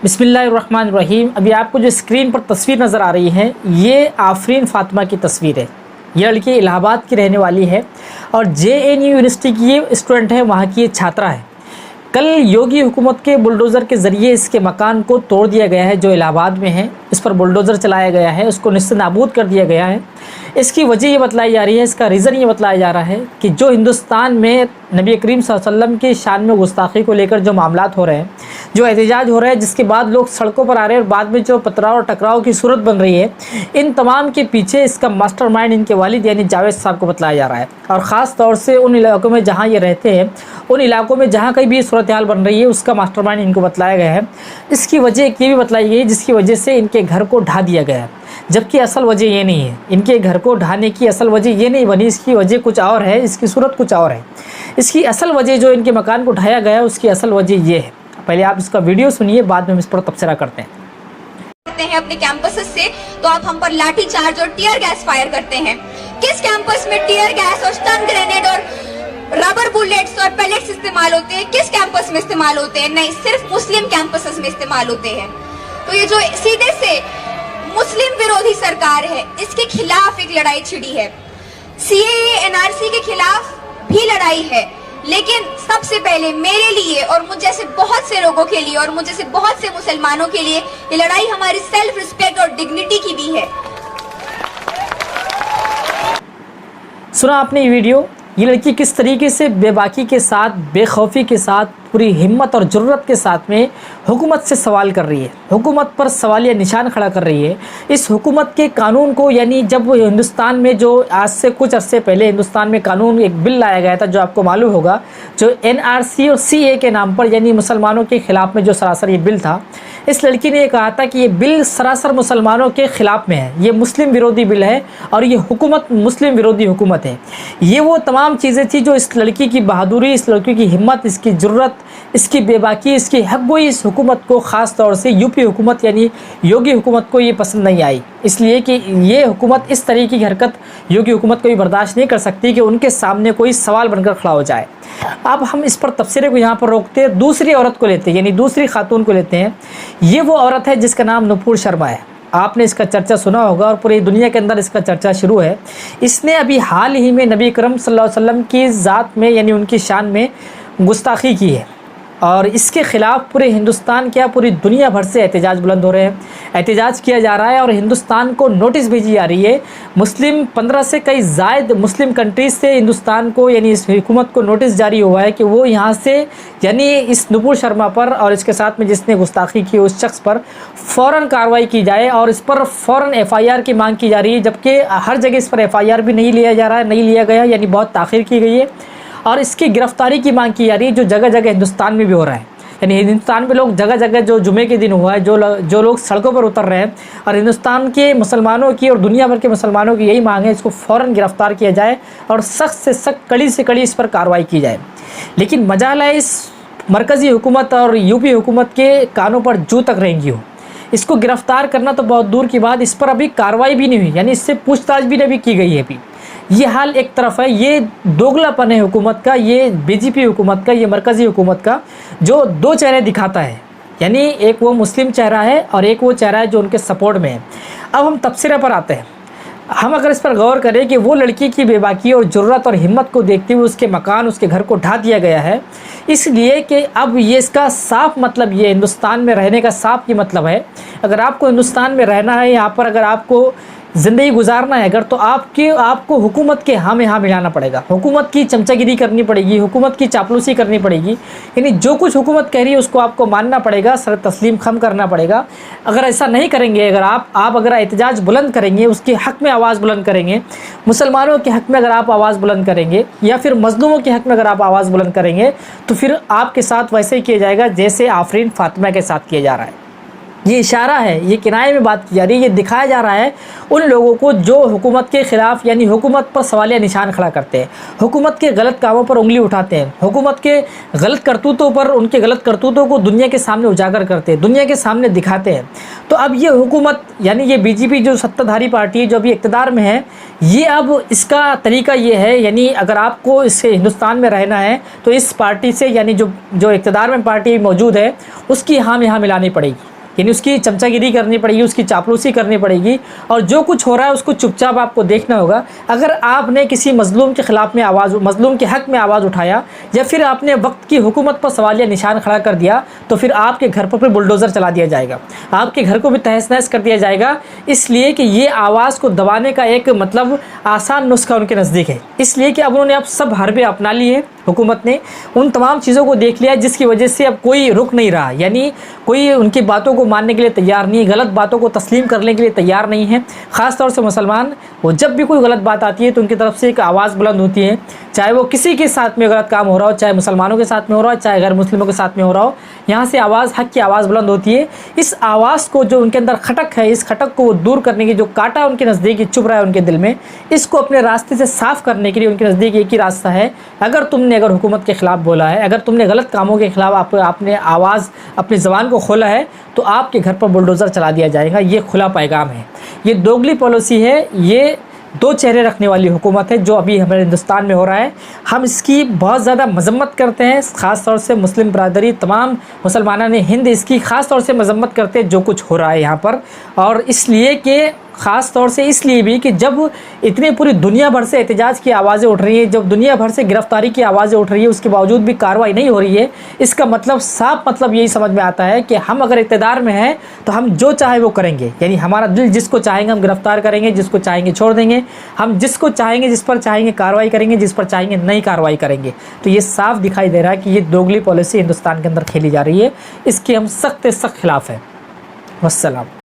بسم اللہ الرحمن الرحیم۔ ابھی آپ کو جو اسکرین پر تصویر نظر آ رہی ہے یہ آفرین فاطمہ کی تصویر ہے۔ یہ لڑکی الہ آباد کی رہنے والی ہے اور JNU یونیورسٹی کی یہ اسٹوڈنٹ ہے، وہاں کی یہ چھاترا ہے۔ کل یوگی حکومت کے بلڈوزر کے ذریعے اس کے مکان کو توڑ دیا گیا ہے جو الہ آباد میں ہے، اس پر بلڈوزر چلایا گیا ہے، اس کو نیست نابود کر دیا گیا ہے۔ اس کی وجہ یہ بتلائی جا رہی ہے، اس کا ریزن یہ بتلایا جا رہا ہے کہ جو ہندوستان میں نبی کریم صلی اللہ علیہ وسلم کی شان میں گستاخی کو لے کر جو معاملات ہو رہے ہیں، جو احتجاج ہو رہا ہے، جس کے بعد لوگ سڑکوں پر آ رہے ہیں اور بعد میں جو پتھراؤ اور ٹکراؤ کی صورت بن رہی ہے، ان تمام کے پیچھے اس کا ماسٹر مائنڈ ان کے والد یعنی جاوید صاحب کو بتلایا جا رہا ہے۔ اور خاص طور سے ان علاقوں میں جہاں یہ رہتے ہیں، ان علاقوں میں جہاں کہیں بھی یہ صورتحال بن رہی ہے، اس کا ماسٹر مائنڈ ان کو بتلایا گیا ہے۔ اس کی وجہ یہ بھی بتلائی گئی جس کی وجہ سے ان کے گھر کو ڈھا دیا گیا ہے، جبکہ اصل وجہ یہ نہیں ہے۔ ان کے گھر کو ڈھانے کی اصل وجہ یہ نہیں بنی، اس کی وجہ کچھ اور ہے، اس کی صورت کچھ اور ہے۔ اس کی اصل وجہ جو ان کے مکان کو ڈھایا گیا ہے، اس کی اصل وجہ یہ ہے۔ پہلے آپ اس کا ویڈیو سنیے، بعد میں ہم اس پر تبصرہ کرتے ہیں۔ اپنے کیمپسز سے تو آپ ہم پر لاٹھی چارج اور ٹیئر گیس فائر کرتے ہیں۔ کس کیمپس میں ٹیئر گیس اور سٹن گرینیڈ اور ربر بلیٹس اور پیلٹس استعمال ہوتے ہیں؟ کس کیمپس میں استعمال ہوتے ہیں؟ نہیں، صرف مسلم کیمپسز میں استعمال ہوتے ہیں۔ تو یہ جو سیدھے سے مسلم ویرودھی سرکار ہے، اس کے خلاف ایک لڑائی چھڑی ہے۔ CAA NRC کے خلاف بھی لڑائی ہے، لیکن سب سے پہلے میرے لیے اور مجھ جیسے بہت سے لوگوں کے لیے اور مجھ جیسے بہت سے مسلمانوں کے لیے یہ لڑائی ہماری سیلف ریسپیکٹ اور ڈگنیٹی کی بھی ہے۔ سنا آپ نے یہ ویڈیو؟ یہ لڑکی کس طریقے سے بے باکی کے ساتھ، بے خوفی کے ساتھ، پوری ہمت اور جرت کے ساتھ میں حکومت سے سوال کر رہی ہے، حکومت پر سوالیہ نشان کھڑا کر رہی ہے۔ اس حکومت کے قانون کو، یعنی جب ہندوستان میں جو آج سے کچھ عرصے پہلے ہندوستان میں قانون ایک بل لایا گیا تھا جو آپ کو معلوم ہوگا، جو NRC اور CAA کے نام پر یعنی مسلمانوں کے خلاف میں جو سراسر یہ بل تھا، اس لڑکی نے یہ کہا تھا کہ یہ بل سراسر مسلمانوں کے خلاف میں ہے، یہ مسلم ویرودھی بل ہے اور یہ حکومت مسلم ویرودھی حکومت ہے۔ یہ وہ تمام چیزیں تھیں جو اس لڑکی کی بہادری، اس لڑکی کی ہمت، اس کی جرت، اس کی بے باکی، اس کی حق گوئی اس حکومت کو، خاص طور سے UP حکومت یعنی یوگی حکومت کو یہ پسند نہیں آئی، اس لیے کہ یہ حکومت اس طرح کی حرکت یوگی حکومت کو بھی برداشت نہیں کر سکتی کہ ان کے سامنے کوئی سوال بن کر کھڑا ہو جائے۔ اب ہم اس پر تبصرے کو یہاں پر روکتے ہیں، دوسری عورت کو لیتے ہیں، یعنی دوسری خاتون کو لیتے ہیں۔ یہ وہ عورت ہے جس کا نام نپور شرما ہے۔ آپ نے اس کا چرچا سنا ہوگا اور پوری دنیا کے اندر اس کا چرچا شروع ہے۔ اس نے ابھی حال ہی میں نبی کرم صلی اللہ علیہ وسلم کی ذات میں یعنی ان کی شان میں گستاخی کی ہے اور اس کے خلاف پورے ہندوستان کیا پوری دنیا بھر سے احتجاج بلند ہو رہے ہیں، احتجاج کیا جا رہا ہے اور ہندوستان کو نوٹس بھیجی جا رہی ہے۔ 15 سے کئی زائد مسلم کنٹریز سے ہندوستان کو یعنی اس حکومت کو نوٹس جاری ہوا ہے کہ وہ یہاں سے یعنی اس نپور شرما پر اور اس کے ساتھ میں جس نے گستاخی کی اس شخص پر فوراً کارروائی کی جائے اور اس پر فوراً FIR کی مانگ کی جا رہی ہے، جبکہ ہر جگہ اس پر FIR بھی نہیں لیا جا رہا ہے، نہیں لیا گیا، یعنی بہت تاخیر کی گئی ہے اور اس کی گرفتاری کی مانگ کی جا رہی ہے، جو جگہ جگہ ہندوستان میں بھی ہو رہا ہے۔ یعنی ہندوستان میں لوگ جگہ جگہ جو جمعے کے دن ہوا ہے، جو لوگ سڑکوں پر اتر رہے ہیں اور ہندوستان کے مسلمانوں کی اور دنیا بھر کے مسلمانوں کی یہی مانگ ہے اس کو فوراً گرفتار کیا جائے اور سخت سے سخت، کڑی سے کڑی اس پر کارروائی کی جائے۔ لیکن مجال ہے اس مرکزی حکومت اور UP حکومت کے کانوں پر جو تک رہیں گی ہو، اس کو گرفتار کرنا تو بہت دور کی بات، اس پر ابھی کارروائی بھی نہیں ہوئی، یعنی اس سے پوچھ تاچھ بھی نہیں کی گئی ہے ابھی۔ یہ حال ایک طرف ہے، یہ دوگلا پن ہے حکومت کا، یہ BJP حکومت کا، یہ مرکزی حکومت کا جو دو چہرے دکھاتا ہے، یعنی ایک وہ مسلم چہرہ ہے اور ایک وہ چہرہ ہے جو ان کے سپورٹ میں ہے۔ اب ہم تبصرے پر آتے ہیں۔ ہم اگر اس پر غور کریں کہ وہ لڑکی کی بے باکی اور جرت اور ہمت کو دیکھتے ہوئے اس کے مکان، اس کے گھر کو ڈھا دیا گیا ہے، اس لیے کہ اب یہ اس کا صاف مطلب یہ ہندوستان میں رہنے کا صاف یہ مطلب ہے، اگر آپ کو ہندوستان میں رہنا ہے، یہاں پر اگر آپ کو زندگی گزارنا ہے اگر، تو آپ کو حکومت کے ہاں میں ہاں ملانا پڑے گا، حکومت کی چمچہ گیری کرنی پڑے گی، حکومت کی چاپلوسی کرنی پڑے گی، یعنی جو کچھ حکومت کہہ رہی ہے اس کو آپ کو ماننا پڑے گا، سر تسلیم خم کرنا پڑے گا۔ اگر ایسا نہیں کریں گے، اگر آپ اگر احتجاج بلند کریں گے، اس کے حق میں آواز بلند کریں گے، مسلمانوں کے حق میں اگر آپ آواز بلند کریں گے یا پھر مظلوموں کے حق میں اگر آپ آواز بلند کریں گے، تو پھر آپ کے ساتھ ویسے ہی کیا جائے گا جیسے آفرین فاطمہ کے ساتھ کیا جا رہا ہے۔ یہ اشارہ ہے، یہ کنایے میں بات کی جا رہی ہے، یہ دکھایا جا رہا ہے ان لوگوں کو جو حکومت کے خلاف یعنی حکومت پر سوالیہ نشان کھڑا کرتے ہیں، حکومت کے غلط کاموں پر انگلی اٹھاتے ہیں، حکومت کے غلط کرتوتوں پر ان کے غلط کرتوتوں کو دنیا کے سامنے اجاگر کرتے ہیں، دنیا کے سامنے دکھاتے ہیں۔ تو اب یہ حکومت یعنی یہ BJP جو ستہ دھاری پارٹی ہے جو ابھی اقتدار میں ہے، یہ اب اس کا طریقہ یہ ہے، یعنی اگر آپ کو اس ہندوستان میں رہنا ہے تو اس پارٹی سے یعنی جو اقتدار میں پارٹی موجود ہے اس کی ہاں میں ہاں ملانی پڑے گی۔ یعنی اس کی چمچہ گیری کرنی پڑے گی, اس کی چاپلوسی کرنی پڑے گی, اور جو کچھ ہو رہا ہے اس کو چپ چاپ آپ کو دیکھنا ہوگا. اگر آپ نے کسی مظلوم کے خلاف میں مظلوم کے حق میں آواز اٹھایا, یا پھر آپ نے وقت کی حکومت پر سوالیہ نشان کھڑا کر دیا, تو پھر آپ کے گھر پر پھر بلڈوزر چلا دیا جائے گا, آپ کے گھر کو بھی تہس نہس کر دیا جائے گا. اس لیے کہ یہ آواز کو دبانے کا ایک مطلب آسان نسخہ ان کے نزدیک ہے. اس لیے کہ اب انہوں نے اب سب حربے اپنا لی ہے, حکومت نے ان تمام چیزوں کو دیکھ لیا جس کی وجہ سے اب کوئی رک نہیں رہا, یعنی کوئی ان کی باتوں کو ماننے کے لیے تیار نہیں ہے, غلط باتوں کو تسلیم کرنے کے لیے تیار نہیں ہے. خاص طور سے مسلمان, وہ جب بھی کوئی غلط بات آتی ہے تو ان کی طرف سے ایک آواز بلند ہوتی ہے, چاہے وہ کسی کے ساتھ میں غلط کام ہو رہا ہو, چاہے مسلمانوں کے ساتھ میں ہو رہا ہو, چاہے غیر مسلموں کے ساتھ میں ہو رہا ہو, یہاں سے آواز, حق کی آواز بلند ہوتی ہے. اس آواز کو, جو ان کے اندر کھٹک ہے, اس کھٹک کو وہ دور کرنے کی, جو کانٹا ان کے نزدیک چبھ رہا ہے ان کے دل میں, اس کو اپنے راستے سے صاف کرنے کے لیے ان کے نزدیک ایک ہی راستہ ہے. اگر تم نے حکومت کے خلاف بولا ہے, اگر تم نے غلط کاموں کے خلاف آپ نے آواز, اپنی زبان کو کھولا ہے, تو آپ کے گھر پر بلڈوزر چلا دیا جائے گا. یہ کھلا پیغام ہے, یہ دوگلی پالیسی ہے, یہ دو چہرے رکھنے والی حکومت ہے جو ابھی ہمارے ہندوستان میں ہو رہا ہے. ہم اس کی بہت زیادہ مذمت کرتے ہیں, خاص طور سے مسلم برادری, تمام مسلمانان ہند اس کی خاص طور سے مذمت کرتے ہیں جو کچھ ہو رہا ہے یہاں پر. اور اس لیے کہ خاص طور سے اس لیے بھی کہ جب اتنی پوری دنیا بھر سے احتجاج کی آوازیں اٹھ رہی ہیں, جب دنیا بھر سے گرفتاری کی آوازیں اٹھ رہی ہے, اس کے باوجود بھی کارروائی نہیں ہو رہی ہے, اس کا مطلب صاف مطلب یہی سمجھ میں آتا ہے کہ ہم اگر اقتدار میں ہیں تو ہم جو چاہے وہ کریں گے. یعنی ہمارا دل جس کو چاہیں گے ہم گرفتار کریں گے, جس کو چاہیں گے چھوڑ دیں گے, ہم جس کو چاہیں گے, جس پر چاہیں گے کارروائی کریں گے, جس پر چاہیں گے نہیں کارروائی کریں گے. تو یہ صاف دکھائی دے رہا ہے کہ یہ دوگلی پالیسی ہندوستان کے اندر کھیلی جا رہی ہے, اس کے ہم سخت خلاف ہیں. والسلام.